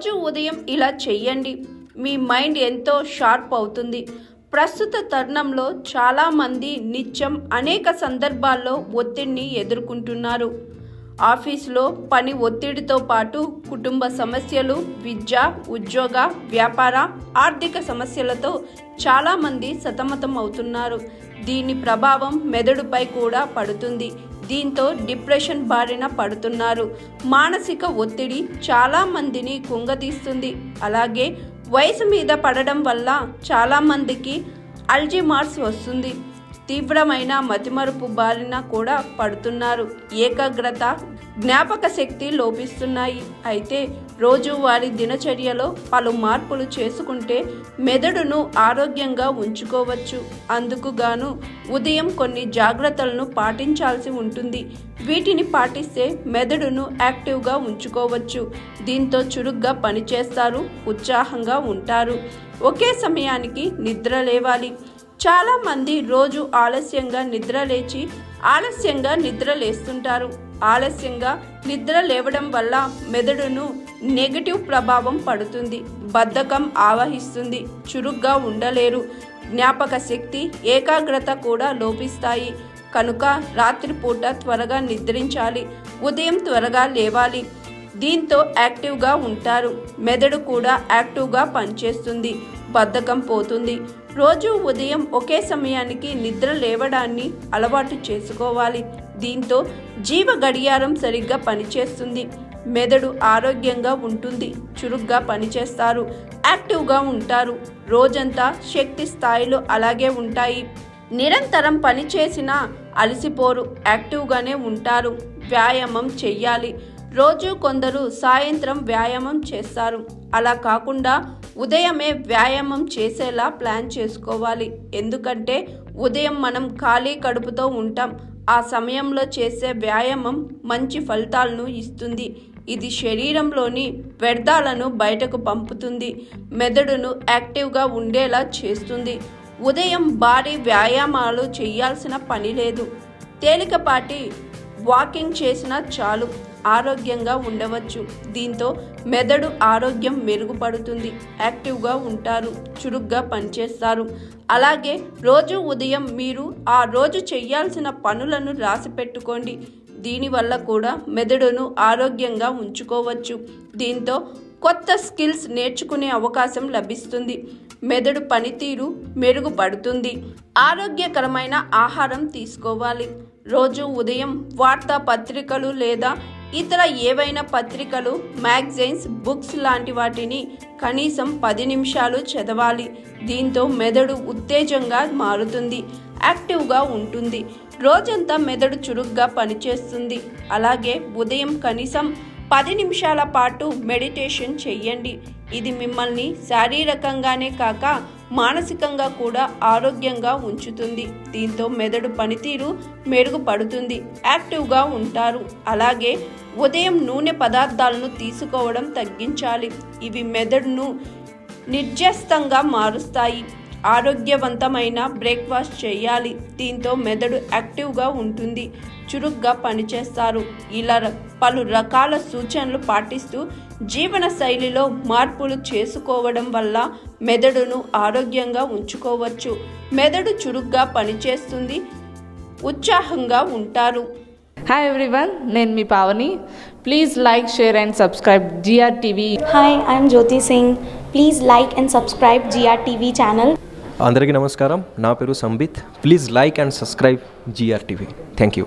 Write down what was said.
రోజు ఉదయం ఇలా చెయ్యండి. మీ మైండ్ ఎంతో షార్ప్ అవుతుంది. ప్రస్తుత తరుణంలో చాలామంది నిత్యం అనేక సందర్భాల్లో ఒత్తిడిని ఎదుర్కొంటున్నారు. ఆఫీసులో పని ఒత్తిడితో పాటు కుటుంబ సమస్యలు, విద్య, ఉద్యోగ, వ్యాపార, ఆర్థిక సమస్యలతో చాలామంది సతమతం అవుతున్నారు. దీని ప్రభావం మెదడుపై కూడా పడుతుంది. దీంతో డిప్రెషన్ బారిన పడుతున్నారు. మానసిక ఒత్తిడి చాలామందిని కుంగదీస్తుంది. అలాగే వయసు మీద పడడం వల్ల చాలామందికి అల్జీమర్స్ వస్తుంది. తీవ్రమైన మతిమరుపు బారిన కూడా పడుతున్నారు. ఏకాగ్రత, జ్ఞాపక శక్తి లోపిస్తున్నాయి. అయితే రోజువారీ దినచర్యలో పలు మార్పులు చేసుకుంటే మెదడును ఆరోగ్యంగా ఉంచుకోవచ్చు. అందుకు గాను ఉదయం కొన్ని జాగ్రత్తలను పాటించాల్సి ఉంటుంది. వీటిని పాటిస్తే మెదడును యాక్టివ్గా ఉంచుకోవచ్చు. దీంతో చురుగ్గా పనిచేస్తారు, ఉత్సాహంగా ఉంటారు. ఒకే సమయానికి నిద్ర లేవాలి. చాలామంది రోజు ఆలస్యంగా నిద్ర లేస్తుంటారు. ఆలస్యంగా నిద్ర లేవడం వల్ల మెదడును నెగటివ్ ప్రభావం పడుతుంది. బద్ధకం ఆవహిస్తుంది. చురుగ్గా ఉండలేరు. జ్ఞాపక శక్తి, ఏకాగ్రత కూడా లోపిస్తాయి. కనుక రాత్రిపూట త్వరగా నిద్రించాలి. ఉదయం త్వరగా లేవాలి. దీంతో యాక్టివ్గా ఉంటారు. మెదడు కూడా యాక్టివ్గా పనిచేస్తుంది. బద్ధకం పోతుంది. రోజు ఉదయం ఒకే సమయానికి నిద్ర లేవడాన్ని అలవాటు చేసుకోవాలి. దీంతో జీవ గడియారం సరిగ్గా పనిచేస్తుంది. మెదడు ఆరోగ్యంగా ఉంటుంది. చురుగ్గా పనిచేస్తారు. యాక్టివ్గా ఉంటారు. రోజంతా శక్తి స్థాయిలు అలాగే ఉంటాయి. నిరంతరం పనిచేసినా అలసిపోరు. యాక్టివ్గానే ఉంటారు. వ్యాయామం చెయ్యాలి. రోజు కొందరు సాయంత్రం వ్యాయామం చేస్తారు. అలా కాకుండా ఉదయమే వ్యాయామం చేసేలా ప్లాన్ చేసుకోవాలి. ఎందుకంటే ఉదయం మనం ఖాళీ కడుపుతో ఉంటాం. ఆ సమయంలో చేసే వ్యాయామం మంచి ఫలితాలను ఇస్తుంది. ఇది శరీరంలోని వ్యర్థాలను బయటకు పంపుతుంది. మెదడును యాక్టివ్గా ఉండేలా చేస్తుంది. ఉదయం భారీ వ్యాయామాలు చేయాల్సిన పని లేదు. తేలికపాటి వాకింగ్ చేసినా చాలు. ఆరోగ్యంగా ఉండవచ్చు. దీంతో మెదడు ఆరోగ్యం మెరుగుపడుతుంది. యాక్టివ్గా ఉంటారు. చురుగ్గా పనిచేస్తారు. అలాగే రోజు ఉదయం మీరు ఆ రోజు చేయాల్సిన పనులను రాసి పెట్టుకోండి. దీనివల్ల కూడా మెదడును ఆరోగ్యంగా ఉంచుకోవచ్చు. దీంతో కొత్త స్కిల్స్ నేర్చుకునే అవకాశం లభిస్తుంది. మెదడు పనితీరు మెరుగుపడుతుంది. ఆరోగ్యకరమైన ఆహారం తీసుకోవాలి. రోజు ఉదయం వార్తాపత్రికలు లేదా ఇతర ఏవైనా పత్రికలు, మ్యాగజైన్స్, బుక్స్ లాంటి వాటిని కనీసం 10 నిమిషాలు చదవాలి. దీంతో మెదడు ఉత్తేజంగా మారుతుంది. యాక్టివ్గా ఉంటుంది. రోజంతా మెదడు చురుగ్గా పనిచేస్తుంది. అలాగే ఉదయం కనీసం 10 నిమిషాల పాటు మెడిటేషన్ చెయ్యండి. ఇది మిమ్మల్ని శారీరకంగానే కాక మానసికంగా కూడా ఆరోగ్యంగా ఉంచుతుంది. దీంతో మెదడు పనితీరు మెరుగుపడుతుంది. యాక్టివ్గా ఉంటారు. అలాగే ఉదయం నూనె పదార్థాలను తీసుకోవడం తగ్గించాలి. ఇవి మెదడును నిర్జస్తంగా మారుస్తాయి. ఆరోగ్యవంతమైన బ్రేక్ఫాస్ట్ చేయాలి. దీంతో మెదడు యాక్టివ్గా ఉంటుంది. చురుగ్గా పనిచేస్తారు. ఇలా పలు రకాల సూచనలు పాటిస్తూ జీవన శైలిలో మార్పులు చేసుకోవడం వల్ల మెదడును ఆరోగ్యంగా ఉంచుకోవచ్చు. మెదడు చురుగ్గా పనిచేస్తుంది. ఉత్సాహంగా ఉంటారు. హాయ్ ఎవ్రీవన్, నేను మీ Pavani. Please like, share and subscribe GRTV. Hi, I'm Jyoti Singh. Please like and subscribe GRTV channel. అందరికీ నమస్కారం. నా పేరు Sambit. Please like and subscribe GRTV. Thank you.